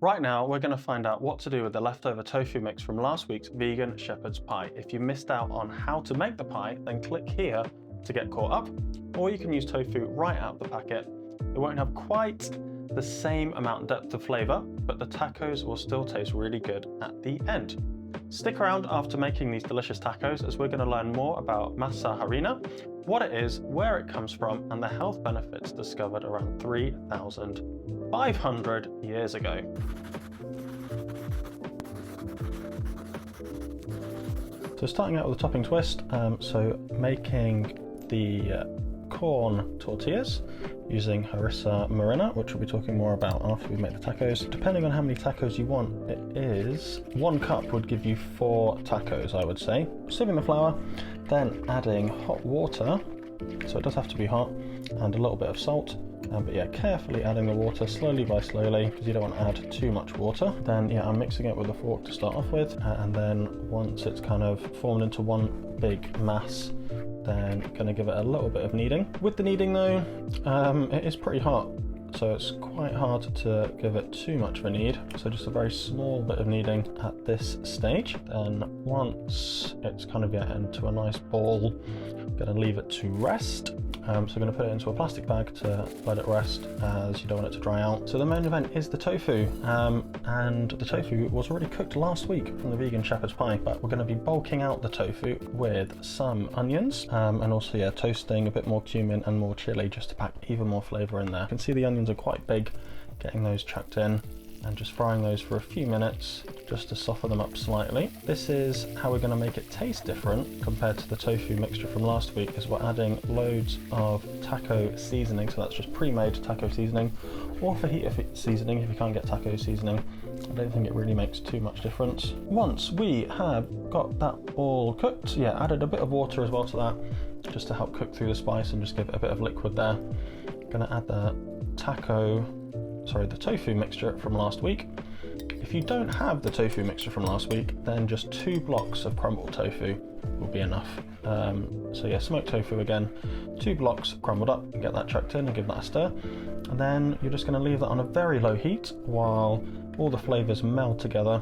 Right now, we're going to find out what to do with the leftover tofu mix from last week's vegan shepherd's pie. If you missed out on how to make the pie, then click here to get caught up, or you can use tofu right out the packet. It won't have quite the same amount of depth of flavor, but the tacos will still taste really good at the end. Stick around after making these delicious tacos as we're going to learn more about Masa Harina, what it is, where it comes from, and the health benefits discovered around 3,500 years ago. So starting out with a topping twist, so making the corn tortillas using harissa marina, which we'll be talking more about after we make the tacos. Depending on how many tacos you want, it is 1 cup would give you 4 tacos, I would say. Sieving the flour, then adding hot water, so it does have to be hot, and a little bit of salt. But yeah, carefully adding the water slowly by slowly, because you don't want to add too much water. Then yeah, I'm mixing it with a fork to start off with, and then once it's kind of formed into one big mass, then going to give it a little bit of kneading. With the kneading though, it is pretty hot, so it's quite hard to give it too much of a knead. So just a very small bit of kneading at this stage. Then once it's kind of into a nice ball, I'm going to leave it to rest. So I'm going to put it into a plastic bag to let it rest, as you don't want it to dry out. So the main event is the tofu, and the tofu was already cooked last week from the vegan shepherd's pie, but we're going to be bulking out the tofu with some onions, and also toasting a bit more cumin and more chili just to pack even more flavour in there. You can see the onions are quite big, getting those chucked in and just frying those for a few minutes just to soften them up slightly. This is how we're going to make it taste different compared to the tofu mixture from last week, is we're adding loads of taco seasoning, so that's just pre-made taco seasoning, or fajita seasoning if you can't get taco seasoning. I don't think it really makes too much difference. Once we have got that all cooked, added a bit of water as well to that, just to help cook through the spice and just give it a bit of liquid there. Gonna add the tofu mixture from last week. If you don't have the tofu mixture from last week, then just 2 blocks of crumbled tofu will be enough. Smoked tofu again, 2 blocks crumbled up, and get that chucked in and give that a stir. And then you're just going to leave that on a very low heat while all the flavours meld together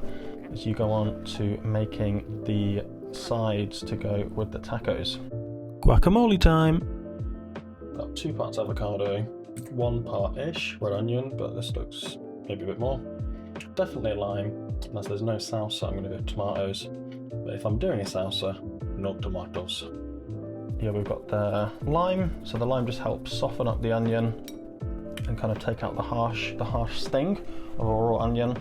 as you go on to making the sides to go with the tacos. Guacamole time! Got 2 parts avocado, 1 part-ish red onion, but this looks maybe a bit more. Definitely a lime, unless there's no salsa, I'm going to go tomatoes. But if I'm doing a salsa, no tomatoes. Yeah, we've got the lime, so the lime just helps soften up the onion and kind of take out the harsh sting of a raw onion.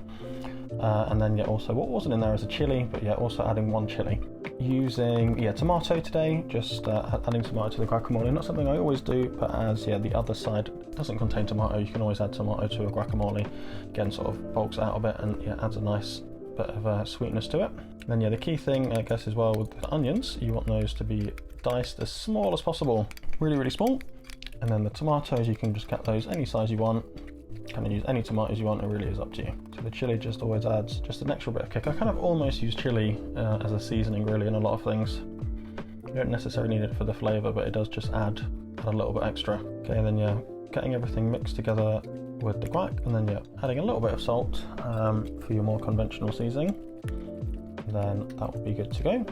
And then also what wasn't in there is a chili, but also adding 1 chili. Using tomato today, just adding tomato to the guacamole. Not something I always do, but as the other side doesn't contain tomato, you can always add tomato to a guacamole. Again, sort of bulks it out a bit and adds a nice bit of sweetness to it. And then the key thing I guess as well with the onions, you want those to be diced as small as possible, really small. And then the tomatoes, you can just cut those any size you want. Kind of use any tomatoes you want, it really is up to you. So the chili just always adds just an extra bit of kick. I kind of almost use chili as a seasoning really in a lot of things. You don't necessarily need it for the flavour, but it does just add a little bit extra. Okay, and then getting everything mixed together with the guac, and then adding a little bit of salt for your more conventional seasoning. And then that will be good to go.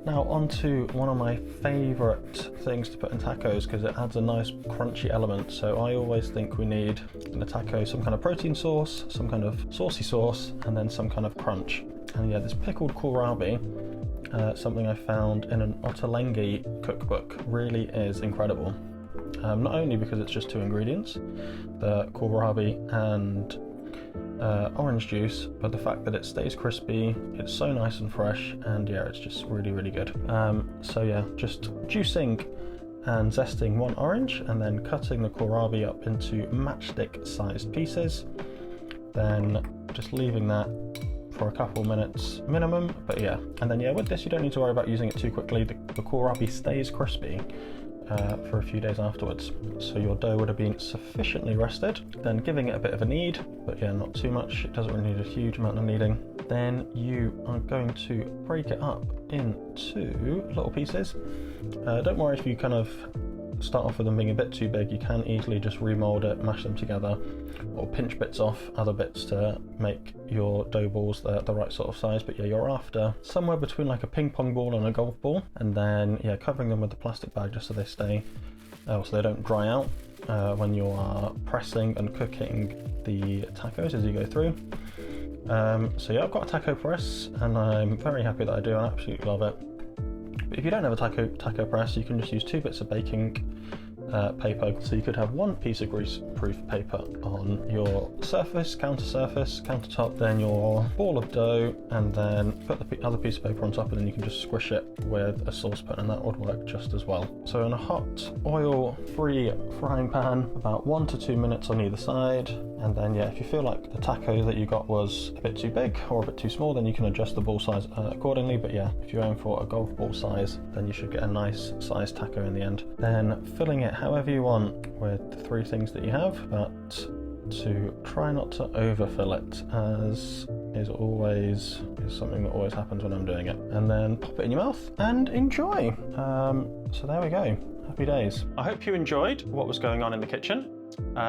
Now on to one of my favourite things to put in tacos, because it adds a nice crunchy element. So I always think we need in a taco some kind of protein sauce, some kind of saucy sauce, and then some kind of crunch. And this pickled kohlrabi, something I found in an Ottolenghi cookbook, really is incredible. Not only because it's just 2 ingredients, the kohlrabi and orange juice, but the fact that it stays crispy, it's so nice and fresh, and it's just really good. Just juicing and zesting 1 orange, and then cutting the kohlrabi up into matchstick sized pieces, then just leaving that for a couple minutes minimum. But and then with this you don't need to worry about using it too quickly. The kohlrabi stays crispy for a few days afterwards, so your dough would have been sufficiently rested. Then giving it a bit of a knead, but not too much, it doesn't really need a huge amount of kneading. Then you are going to break it up into little pieces. Don't worry if you kind of start off with them being a bit too big, you can easily just remold it, mash them together, or pinch bits off other bits to make your dough balls the right sort of size. But yeah, you're after somewhere between like a ping pong ball and a golf ball, and then yeah, covering them with the plastic bag just so they stay, so they don't dry out when you are pressing and cooking the tacos as you go through. So yeah, I've got a taco press and I'm very happy that I do. I absolutely love it. But if you don't have a taco press, you can just use 2 bits of baking paper. So you could have 1 piece of grease-proof paper on your surface, countertop, then your ball of dough, and then put the other piece of paper on top, and then you can just squish it with a saucepan, and that would work just as well. So in a hot, oil-free frying pan, about 1 to 2 minutes on either side, and then yeah, if you feel like the taco that you got was a bit too big or a bit too small, then you can adjust the ball size accordingly. But yeah, if you're aiming for a golf ball size, then you should get a nice sized taco in the end. Then filling it however you want with the 3 things that you have, but to try not to overfill it, as is something that always happens when I'm doing it. And then pop it in your mouth and enjoy. So there we go. Happy days. I hope you enjoyed what was going on in the kitchen.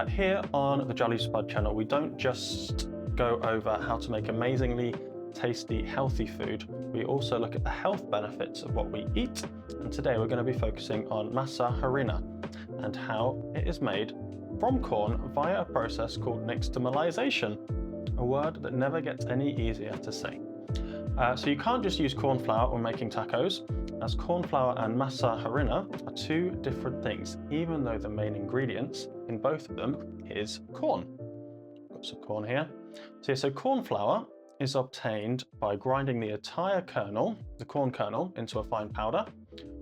Here on the Jolly Spud channel, we don't just go over how to make amazingly tasty, healthy food. We also look at the health benefits of what we eat. And today we're going to be focusing on Masa Harina and how it is made from corn via a process called nixtamalization, a word that never gets any easier to say. So you can't just use corn flour when making tacos, as corn flour and Masa Harina are 2 different things, even though the main ingredients in both of them is corn. Got some corn here. So corn flour is obtained by grinding the entire kernel, the corn kernel, into a fine powder,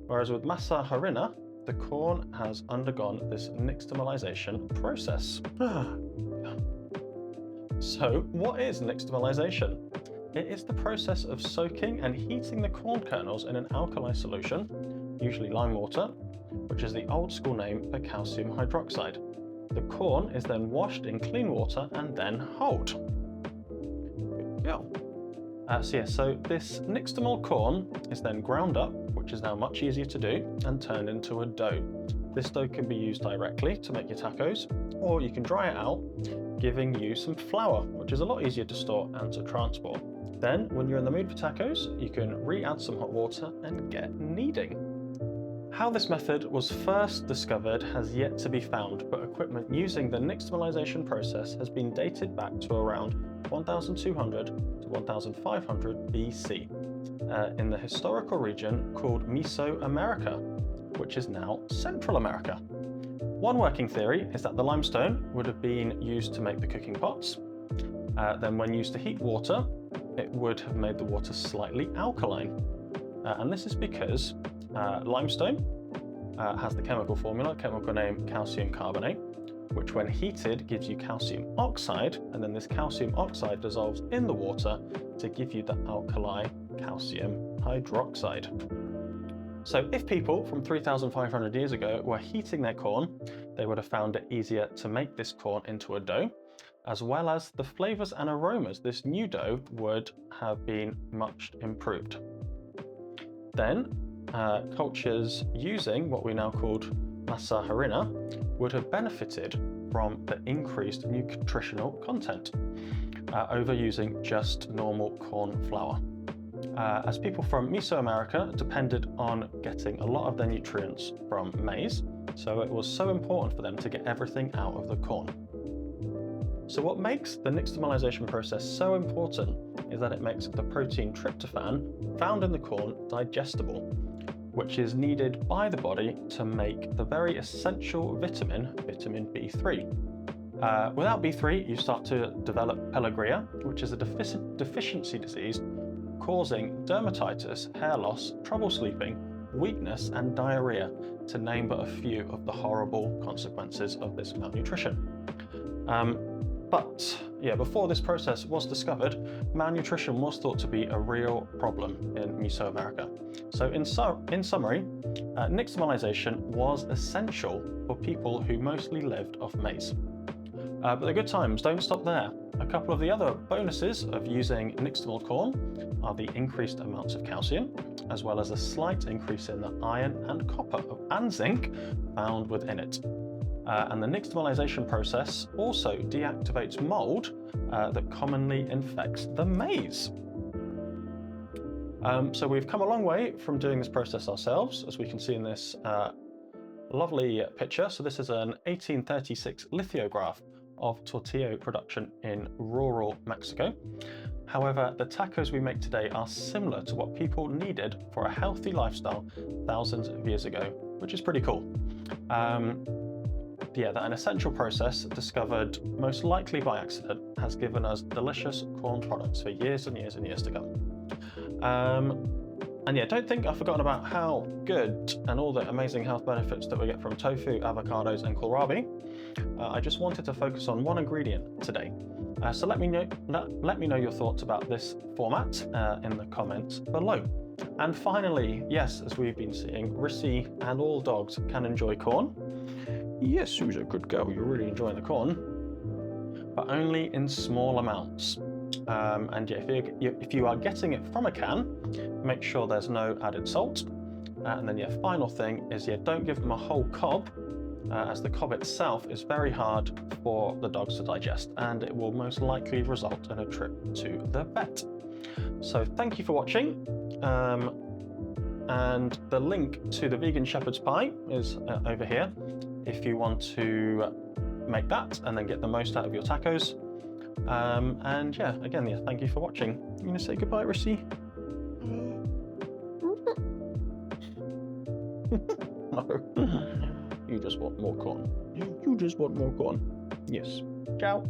whereas with Masa Harina, the corn has undergone this nixtamalization process. So what is nixtamalization? It is the process of soaking and heating the corn kernels in an alkali solution, usually lime water, which is the old school name for calcium hydroxide. The corn is then washed in clean water and then hulled. So this nixtamal corn is then ground up, which is now much easier to do, and turned into a dough. This dough can be used directly to make your tacos, or you can dry it out, giving you some flour, which is a lot easier to store and to transport. Then, when you're in the mood for tacos, you can re-add some hot water and get kneading. How this method was first discovered has yet to be found, but equipment using the nixtamalization process has been dated back to around 1200 to 1500 BC in the historical region called Mesoamerica, which is now Central America. One working theory is that the limestone would have been used to make the cooking pots. Then when used to heat water, it would have made the water slightly alkaline. And this is because limestone has the chemical name calcium carbonate, which when heated gives you calcium oxide, and then this calcium oxide dissolves in the water to give you the alkali calcium hydroxide. So if people from 3,500 years ago were heating their corn, they would have found it easier to make this corn into a dough, as well as the flavors and aromas. This new dough would have been much improved. Then cultures using what we now called Masa Harina would have benefited from the increased nutritional content over using just normal corn flour. As people from Mesoamerica depended on getting a lot of their nutrients from maize, so it was so important for them to get everything out of the corn. So what makes the nixtamalization process so important is that it makes the protein tryptophan found in the corn digestible, which is needed by the body to make the very essential vitamin B3. Without B3, you start to develop pellagra, which is a deficiency disease causing dermatitis, hair loss, trouble sleeping, weakness, and diarrhea, to name but a few of the horrible consequences of this malnutrition. But before this process was discovered, malnutrition was thought to be a real problem in Mesoamerica. So in summary, nixtamalization was essential for people who mostly lived off maize. But the good times don't stop there. A couple of the other bonuses of using nixtamalized corn are the increased amounts of calcium, as well as a slight increase in the iron and copper and zinc found within it. And the nixtamalization process also deactivates mold that commonly infects the maize. So we've come a long way from doing this process ourselves, as we can see in this lovely picture. So this is an 1836 lithograph of tortilla production in rural Mexico. However, the tacos we make today are similar to what people needed for a healthy lifestyle thousands of years ago, which is pretty cool. That an essential process discovered most likely by accident has given us delicious corn products for years and years and years to come. Don't think I've forgotten about how good and all the amazing health benefits that we get from tofu, avocados, and kohlrabi. I just wanted to focus on one ingredient today. So let me know your thoughts about this format in the comments below. And finally, yes, as we've been seeing, Rissy and all dogs can enjoy corn. Yes, Sue's a good girl, you're really enjoying the corn, but only in small amounts. If you are getting it from a can, make sure there's no added salt. And then final thing is don't give them a whole cob, as the cob itself is very hard for the dogs to digest, and it will most likely result in a trip to the vet. So thank you for watching. And the link to the vegan shepherd's pie is over here if you want to make that and then get the most out of your tacos. Thank you for watching. You gonna say goodbye, Rissy? No. You just want more corn. You just want more corn. Yes. Ciao.